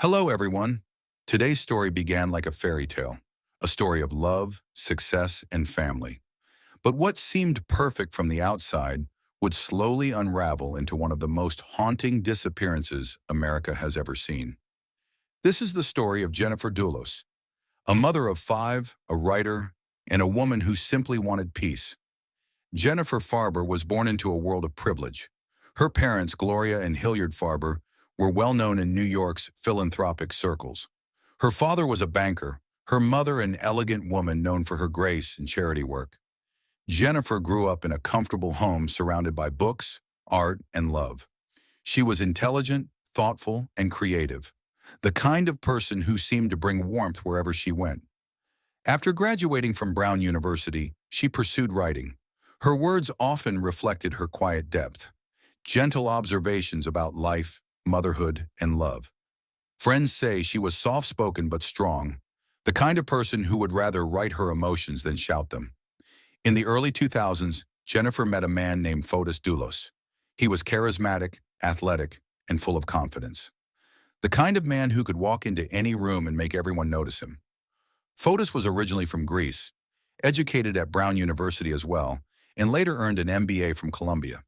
Hello, everyone. Today's story began like a fairy tale, a story of love, success, and family. But what seemed perfect from the outside would slowly unravel into one of the most haunting disappearances America has ever seen. This is the story of Jennifer Dulos, a mother of five, a writer, and a woman who simply wanted peace. Jennifer Farber was born into a world of privilege. Her parents, Gloria and Hilliard Farber, were well known in New York's philanthropic circles. Her father was a banker, her mother an elegant woman known for her grace and charity work. Jennifer grew up in a comfortable home surrounded by books, art, and love. She was intelligent, thoughtful, and creative, the kind of person who seemed to bring warmth wherever she went. After graduating from Brown University, she pursued writing. Her words often reflected her quiet depth, gentle observations about life, motherhood, and love. Friends say she was soft-spoken but strong, the kind of person who would rather write her emotions than shout them. In the early 2000s, Jennifer met a man named Fotis Dulos. He was charismatic, athletic, and full of confidence. The kind of man who could walk into any room and make everyone notice him. Fotis was originally from Greece, educated at Brown University as well, and later earned an MBA from Columbia.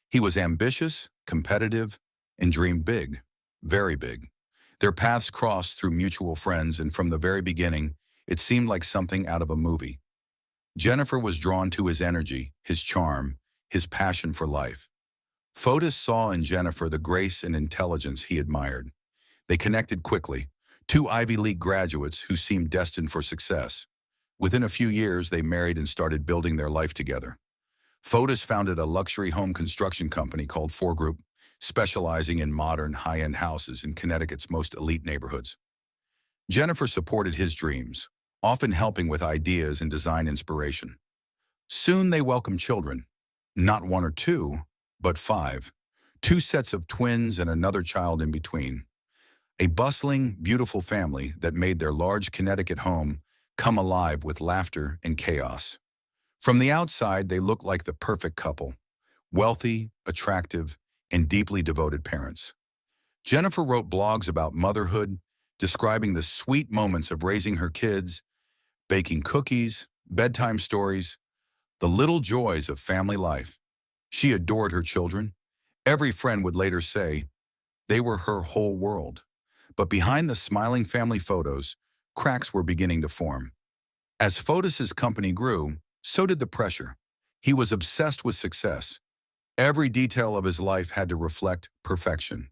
He was ambitious, competitive, and dreamed big, very big. Their paths crossed through mutual friends, and from the very beginning, it seemed like something out of a movie. Jennifer was drawn to his energy, his charm, his passion for life. Fotis saw in Jennifer the grace and intelligence he admired. They connected quickly, two Ivy League graduates who seemed destined for success. Within a few years, they married and started building their life together. Fotis founded a luxury home construction company called Four Group, specializing in modern, high-end houses in Connecticut's most elite neighborhoods. Jennifer supported his dreams, often helping with ideas and design inspiration. Soon they welcomed children, not one or two, but five, two sets of twins and another child in between. A bustling, beautiful family that made their large Connecticut home come alive with laughter and chaos. From the outside, they looked like the perfect couple, wealthy, attractive, and deeply devoted parents. Jennifer wrote blogs about motherhood, describing the sweet moments of raising her kids, baking cookies, bedtime stories, the little joys of family life. She adored her children. Every friend would later say they were her whole world. But behind the smiling family photos, cracks were beginning to form. As Fotis's company grew, so did the pressure. He was obsessed with success. Every detail of his life had to reflect perfection.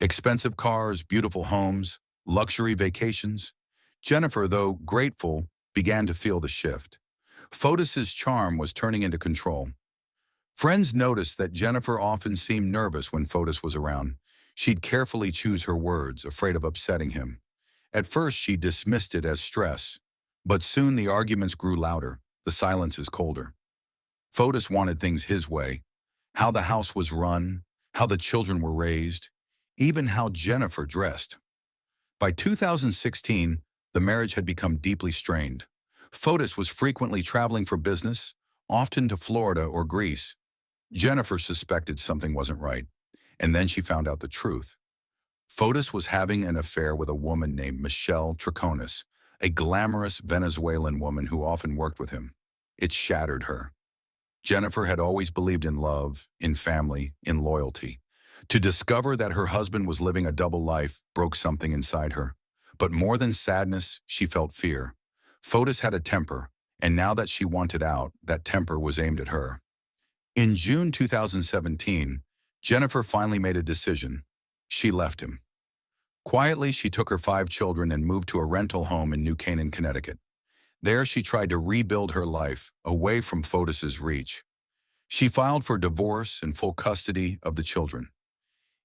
Expensive cars, beautiful homes, luxury vacations. Jennifer, though grateful, began to feel the shift. Fotis's charm was turning into control. Friends noticed that Jennifer often seemed nervous when Fotis was around. She'd carefully choose her words, afraid of upsetting him. At first, she dismissed it as stress, but soon the arguments grew louder, the silences colder. Fotis wanted things his way, how the house was run, how the children were raised, even how Jennifer dressed. By 2016, the marriage had become deeply strained. Fotis was frequently traveling for business, often to Florida or Greece. Jennifer suspected something wasn't right, and then she found out the truth. Fotis was having an affair with a woman named Michelle Troconis, a glamorous Venezuelan woman who often worked with him. It shattered her. Jennifer had always believed in love, in family, in loyalty. To discover that her husband was living a double life broke something inside her. But more than sadness, she felt fear. Fotis had a temper, and now that she wanted out, that temper was aimed at her. In June 2017, Jennifer finally made a decision. She left him. Quietly, she took her five children and moved to a rental home in New Canaan, Connecticut. There, she tried to rebuild her life, away from Fotis's reach. She filed for divorce and full custody of the children.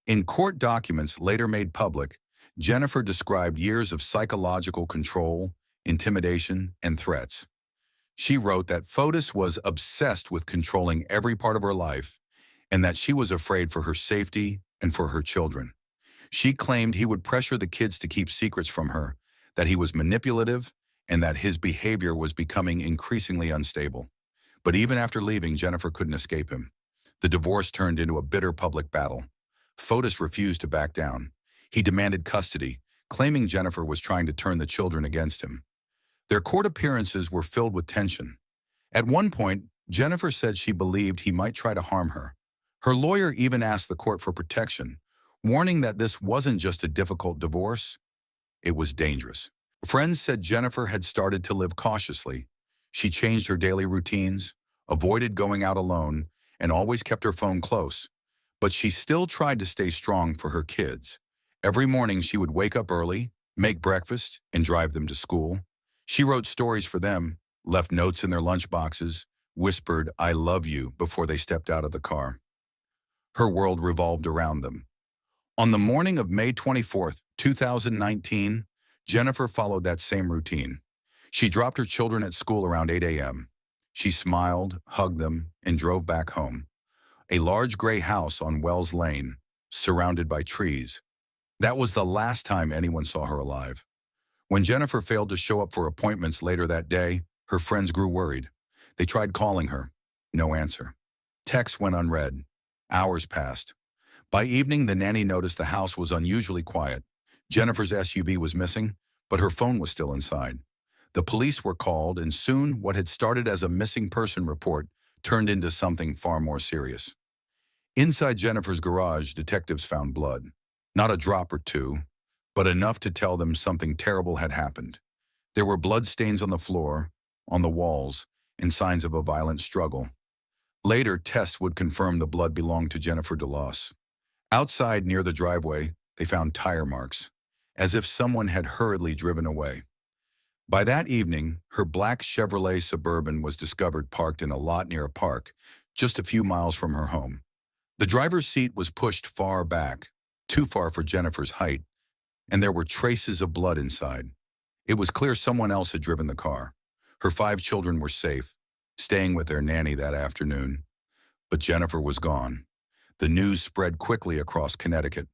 In court documents later made public, Jennifer described years of psychological control, intimidation, and threats. She wrote that Fotis was obsessed with controlling every part of her life and that she was afraid for her safety and for her children. She claimed he would pressure the kids to keep secrets from her, that he was manipulative, and that his behavior was becoming increasingly unstable. But even after leaving, Jennifer couldn't escape him. The divorce turned into a bitter public battle. Fotis refused to back down. He demanded custody, claiming Jennifer was trying to turn the children against him. Their court appearances were filled with tension. At one point, Jennifer said she believed he might try to harm her. Her lawyer even asked the court for protection, warning that this wasn't just a difficult divorce, it was dangerous. Friends said Jennifer had started to live cautiously. She changed her daily routines, avoided going out alone, and always kept her phone close. But she still tried to stay strong for her kids. Every morning she would wake up early, make breakfast, and drive them to school. She wrote stories for them, left notes in their lunchboxes, whispered, "I love you," before they stepped out of the car. Her world revolved around them. On the morning of May 24th, 2019, Jennifer followed that same routine. She dropped her children at school around 8 a.m. She smiled, hugged them, and drove back home. A large gray house on Wells Lane, surrounded by trees. That was the last time anyone saw her alive. When Jennifer failed to show up for appointments later that day, her friends grew worried. They tried calling her. No answer. Texts went unread. Hours passed. By evening, the nanny noticed the house was unusually quiet. Jennifer's SUV was missing, but her phone was still inside. The police were called, and soon what had started as a missing person report turned into something far more serious. Inside Jennifer's garage, detectives found blood. Not a drop or two, but enough to tell them something terrible had happened. There were blood stains on the floor, on the walls, and signs of a violent struggle. Later, tests would confirm the blood belonged to Jennifer DeLoss. Outside, near the driveway, they found tire marks, as if someone had hurriedly driven away. By that evening, her black Chevrolet Suburban was discovered parked in a lot near a park, just a few miles from her home. The driver's seat was pushed far back, too far for Jennifer's height, and there were traces of blood inside. It was clear someone else had driven the car. Her 5 children were safe, staying with their nanny that afternoon. But Jennifer was gone. The news spread quickly across Connecticut.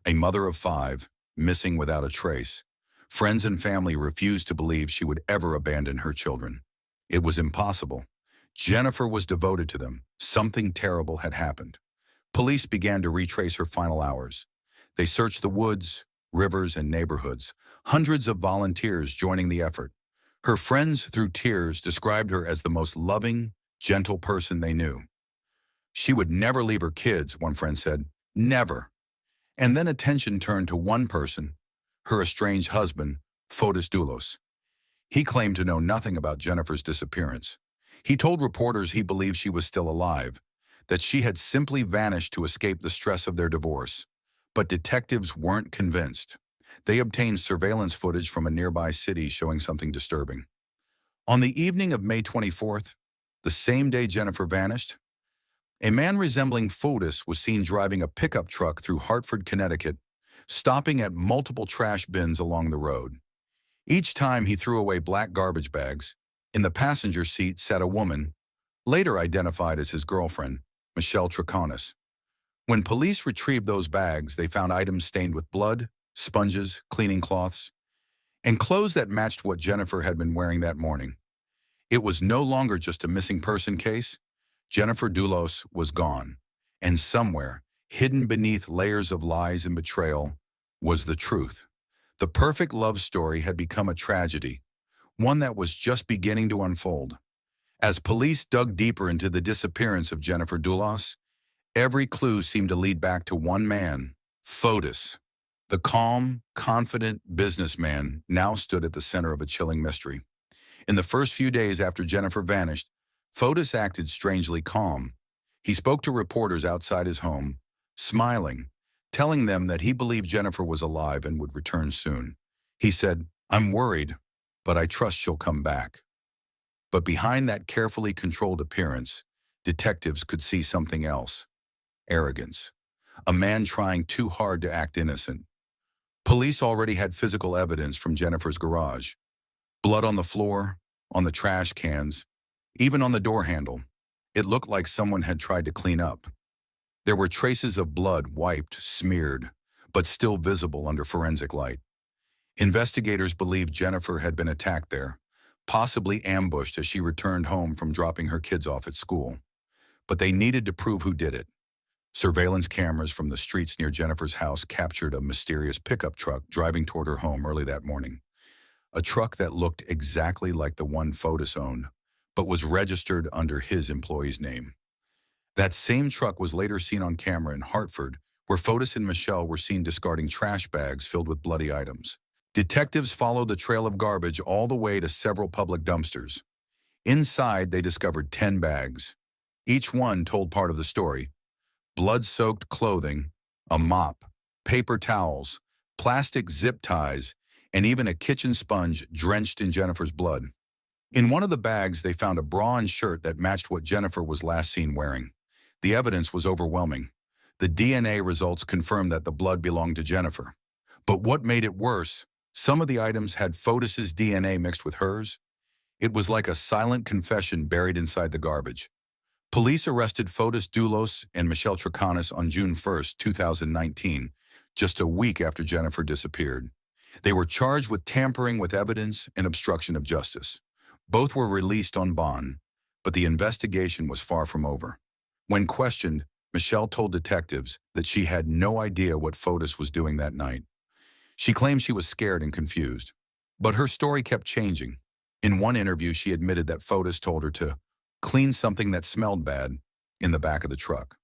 A mother of 5, missing without a trace. Friends and family refused to believe she would ever abandon her children. It was impossible. Jennifer was devoted to them. Something terrible had happened. Police began to retrace her final hours. They searched the woods, rivers, and neighborhoods, hundreds of volunteers joining the effort. Her friends, through tears, described her as the most loving, gentle person they knew. She would never leave her kids, one friend said. Never. And then attention turned to one person, her estranged husband, Fotis Doulos. He claimed to know nothing about Jennifer's disappearance. He told reporters he believed she was still alive, that she had simply vanished to escape the stress of their divorce. But detectives weren't convinced. They obtained surveillance footage from a nearby city showing something disturbing. On the evening of May 24th, the same day Jennifer vanished, a man resembling Fotis was seen driving a pickup truck through Hartford, Connecticut, stopping at multiple trash bins along the road. Each time he threw away black garbage bags. In the passenger seat sat a woman, later identified as his girlfriend, Michelle Troconis. When police retrieved those bags, they found items stained with blood, sponges, cleaning cloths, and clothes that matched what Jennifer had been wearing that morning. It was no longer just a missing person case. Jennifer Doulos was gone, and somewhere, hidden beneath layers of lies and betrayal, was the truth. The perfect love story had become a tragedy, one that was just beginning to unfold. As police dug deeper into the disappearance of Jennifer Doulos, every clue seemed to lead back to one man, Fotis. The calm, confident businessman now stood at the center of a chilling mystery. In the first few days after Jennifer vanished, Fotis acted strangely calm. He spoke to reporters outside his home, smiling, telling them that he believed Jennifer was alive and would return soon. He said, "I'm worried, but I trust she'll come back." But behind that carefully controlled appearance, detectives could see something else. Arrogance. A man trying too hard to act innocent. Police already had physical evidence from Jennifer's garage. Blood on the floor, on the trash cans, even on the door handle. It looked like someone had tried to clean up. There were traces of blood wiped, smeared, but still visible under forensic light. Investigators believed Jennifer had been attacked there, possibly ambushed as she returned home from dropping her kids off at school. But they needed to prove who did it. Surveillance cameras from the streets near Jennifer's house captured a mysterious pickup truck driving toward her home early that morning. A truck that looked exactly like the one Fotis owned, but was registered under his employee's name. That same truck was later seen on camera in Hartford, where Fotis and Michelle were seen discarding trash bags filled with bloody items. Detectives followed the trail of garbage all the way to several public dumpsters. Inside, they discovered 10 bags. Each one told part of the story: blood-soaked clothing, a mop, paper towels, plastic zip ties, and even a kitchen sponge drenched in Jennifer's blood. In one of the bags, they found a bra and shirt that matched what Jennifer was last seen wearing. The evidence was overwhelming. The DNA results confirmed that the blood belonged to Jennifer. But what made it worse, some of the items had Fotis's DNA mixed with hers. It was like a silent confession buried inside the garbage. Police arrested Fotis Dulos and Michelle Troconis on June 1, 2019, just a week after Jennifer disappeared. They were charged with tampering with evidence and obstruction of justice. Both were released on bond, but the investigation was far from over. When questioned, Michelle told detectives that she had no idea what Fotis was doing that night. She claimed she was scared and confused. But her story kept changing. In one interview, she admitted that Fotis told her to clean something that smelled bad in the back of the truck.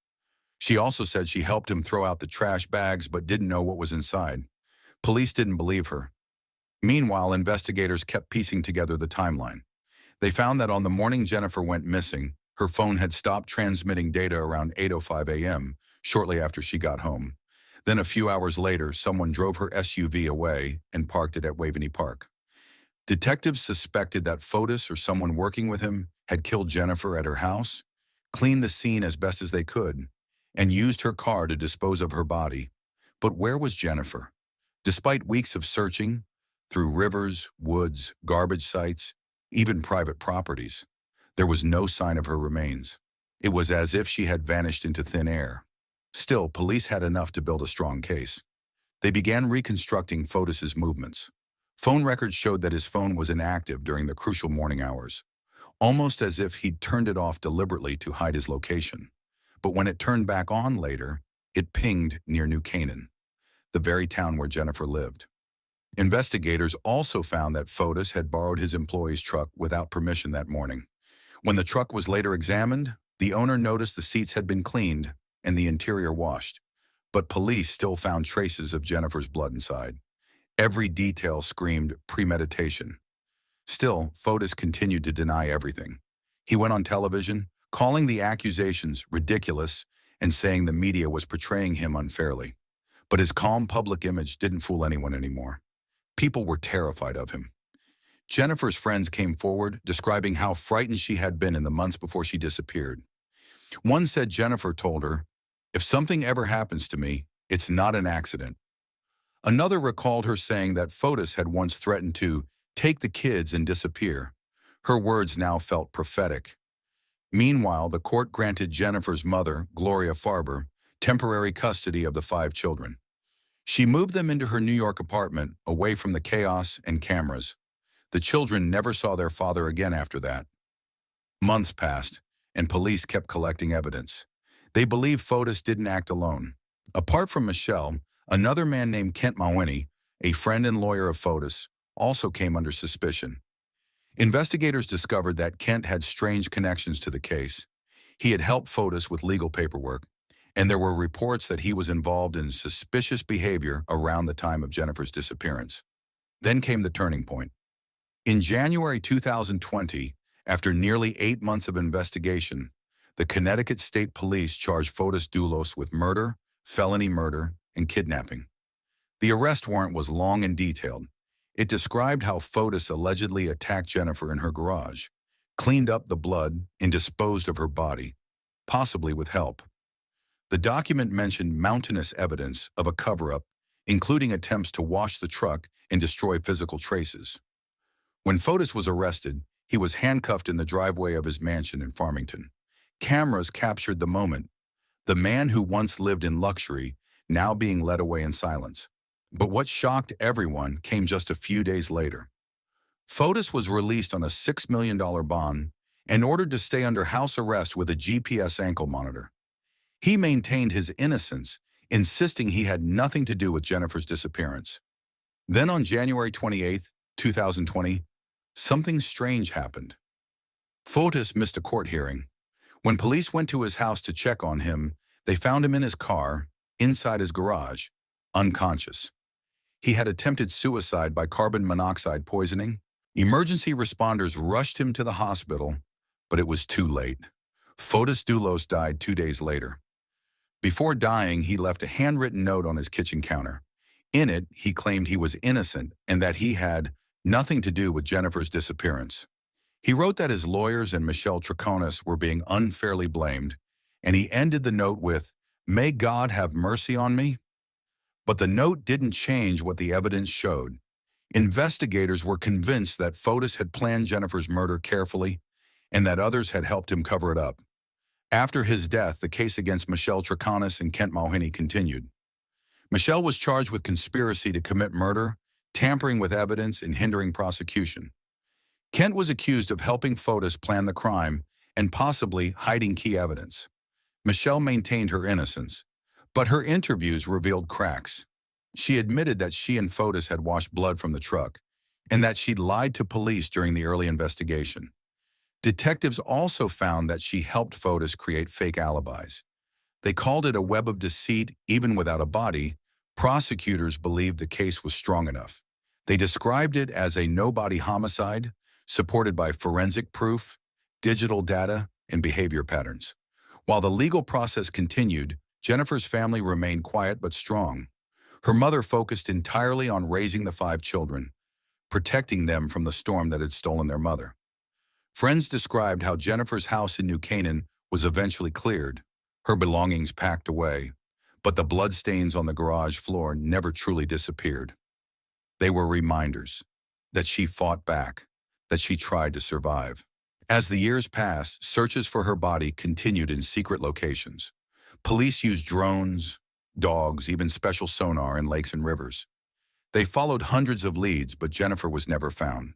She also said she helped him throw out the trash bags but didn't know what was inside. Police didn't believe her. Meanwhile, investigators kept piecing together the timeline. They found that on the morning Jennifer went missing, her phone had stopped transmitting data around 8:05 a.m., shortly after she got home. Then a few hours later, someone drove her SUV away and parked it at Waveney Park. Detectives suspected that Fotis or someone working with him had killed Jennifer at her house, cleaned the scene as best as they could, and used her car to dispose of her body. But where was Jennifer? Despite weeks of searching, through rivers, woods, garbage sites, even private properties, there was no sign of her remains. It was as if she had vanished into thin air. Still, police had enough to build a strong case. They began reconstructing Fotis's movements. Phone records showed that his phone was inactive during the crucial morning hours, almost as if he'd turned it off deliberately to hide his location. But when it turned back on later, it pinged near New Canaan, the very town where Jennifer lived. Investigators also found that Fotis had borrowed his employee's truck without permission that morning. When the truck was later examined, the owner noticed the seats had been cleaned and the interior washed, but police still found traces of Jennifer's blood inside. Every detail screamed premeditation. Still, Fotis continued to deny everything. He went on television, calling the accusations ridiculous and saying the media was portraying him unfairly. But his calm public image didn't fool anyone anymore. People were terrified of him. Jennifer's friends came forward, describing how frightened she had been in the months before she disappeared. One said Jennifer told her, "If something ever happens to me, it's not an accident." Another recalled her saying that Fotis had once threatened to take the kids and disappear. Her words now felt prophetic. Meanwhile, the court granted Jennifer's mother, Gloria Farber, temporary custody of the 5 children. She moved them into her New York apartment, away from the chaos and cameras. The children never saw their father again after that. Months passed, and police kept collecting evidence. They believed Fotis didn't act alone. Apart from Michelle, another man named Kent Mawhinney, a friend and lawyer of Fotis, also came under suspicion. Investigators discovered that Kent had strange connections to the case. He had helped Fotis with legal paperwork, and there were reports that he was involved in suspicious behavior around the time of Jennifer's disappearance. Then came the turning point. In January 2020, after nearly 8 months of investigation, the Connecticut State Police charged Fotis Dulos with murder, felony murder, and kidnapping. The arrest warrant was long and detailed. It described how Fotis allegedly attacked Jennifer in her garage, cleaned up the blood, and disposed of her body, possibly with help. The document mentioned mountainous evidence of a cover-up, including attempts to wash the truck and destroy physical traces. When Fotis was arrested, he was handcuffed in the driveway of his mansion in Farmington. Cameras captured the moment, the man who once lived in luxury now being led away in silence. But what shocked everyone came just a few days later. Fotis was released on a $6 million bond and ordered to stay under house arrest with a GPS ankle monitor. He maintained his innocence, insisting he had nothing to do with Jennifer's disappearance. Then on January 28, 2020, something strange happened. Fotis missed a court hearing. When police went to his house to check on him, they found him in his car, inside his garage, unconscious. He had attempted suicide by carbon monoxide poisoning. Emergency responders rushed him to the hospital, but it was too late. Fotis Doulos died 2 days later. Before dying, he left a handwritten note on his kitchen counter. In it, he claimed he was innocent and that he had nothing to do with Jennifer's disappearance. He wrote that his lawyers and Michelle Troconis were being unfairly blamed, and he ended the note with, "May God have mercy on me." But the note didn't change what the evidence showed. Investigators were convinced that Fotis had planned Jennifer's murder carefully and that others had helped him cover it up. After his death, the case against Michelle Troconis and Kent Mulhenny continued. Michelle was charged with conspiracy to commit murder, tampering with evidence, and hindering prosecution. Kent was accused of helping Fotis plan the crime and possibly hiding key evidence. Michelle maintained her innocence, but her interviews revealed cracks. She admitted that she and Fotis had washed blood from the truck and that she'd lied to police during the early investigation. Detectives also found that she helped Fotis create fake alibis. They called it a web of deceit even without a body. Prosecutors believed the case was strong enough. They described it as a no-body homicide, supported by forensic proof, digital data, and behavior patterns. While the legal process continued, Jennifer's family remained quiet but strong. Her mother focused entirely on raising the 5 children, protecting them from the storm that had stolen their mother. Friends described how Jennifer's house in New Canaan was eventually cleared, her belongings packed away, but the bloodstains on the garage floor never truly disappeared. They were reminders that she fought back, that she tried to survive. As the years passed, searches for her body continued in secret locations. Police used drones, dogs, even special sonar in lakes and rivers. They followed hundreds of leads, but Jennifer was never found.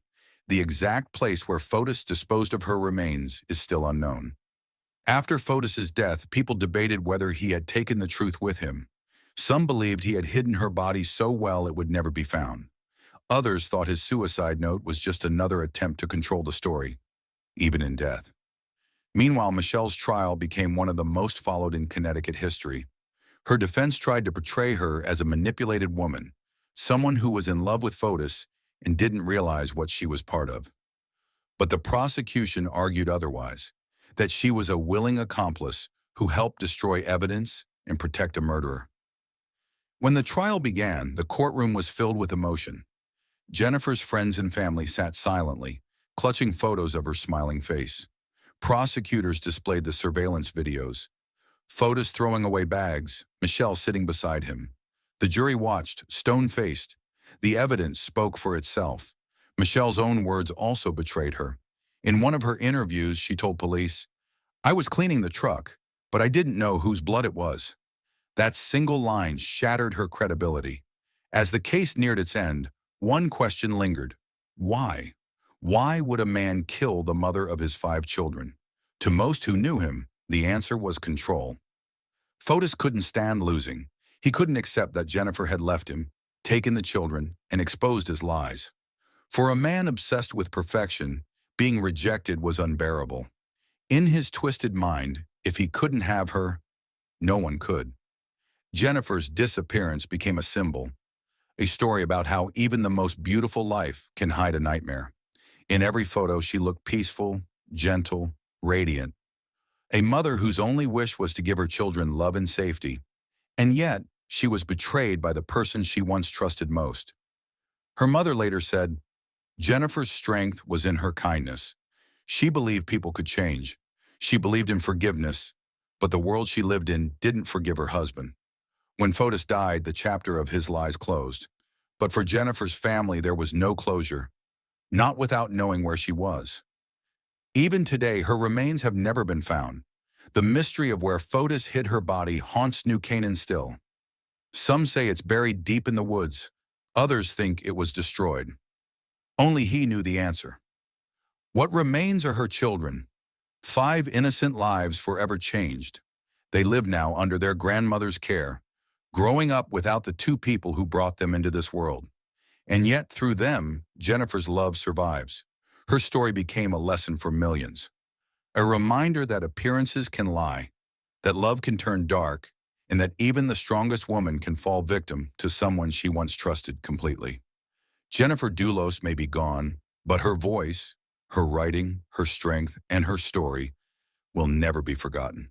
The exact place where Fotis disposed of her remains is still unknown. After Fotis's death, people debated whether he had taken the truth with him. Some believed he had hidden her body so well it would never be found. Others thought his suicide note was just another attempt to control the story, even in death. Meanwhile, Michelle's trial became one of the most followed in Connecticut history. Her defense tried to portray her as a manipulated woman, someone who was in love with Fotis and didn't realize what she was part of. But the prosecution argued otherwise, that she was a willing accomplice who helped destroy evidence and protect a murderer. When the trial began, the courtroom was filled with emotion. Jennifer's friends and family sat silently, clutching photos of her smiling face. Prosecutors displayed the surveillance videos. Fotis throwing away bags, Michelle sitting beside him. The jury watched, stone-faced. The evidence spoke for itself. Michelle's own words also betrayed her. In one of her interviews, she told police, "I was cleaning the truck, but I didn't know whose blood it was." That single line shattered her credibility. As the case neared its end, one question lingered. Why? Why would a man kill the mother of his 5 children? To most who knew him, the answer was control. Fotis couldn't stand losing. He couldn't accept that Jennifer had left him, taken the children, and exposed his lies. For a man obsessed with perfection, being rejected was unbearable. In his twisted mind, if he couldn't have her, no one could. Jennifer's disappearance became a symbol, a story about how even the most beautiful life can hide a nightmare. In every photo, she looked peaceful, gentle, radiant. A mother whose only wish was to give her children love and safety. And yet, she was betrayed by the person she once trusted most. Her mother later said, "Jennifer's strength was in her kindness. She believed people could change. She believed in forgiveness, but the world she lived in didn't forgive her husband." When Fotis died, the chapter of his lies closed. But for Jennifer's family, there was no closure, not without knowing where she was. Even today, her remains have never been found. The mystery of where Fotis hid her body haunts New Canaan still. Some say it's buried deep in the woods. Others think it was destroyed. Only he knew the answer. What remains are her children, 5 innocent lives forever changed. They live now under their grandmother's care, growing up without the two people who brought them into this world. And yet, through them, Jennifer's love survives. Her story became a lesson for millions. A reminder that appearances can lie, that love can turn dark, and that even the strongest woman can fall victim to someone she once trusted completely. Jennifer Dulos may be gone, but her voice, her writing, her strength, and her story will never be forgotten.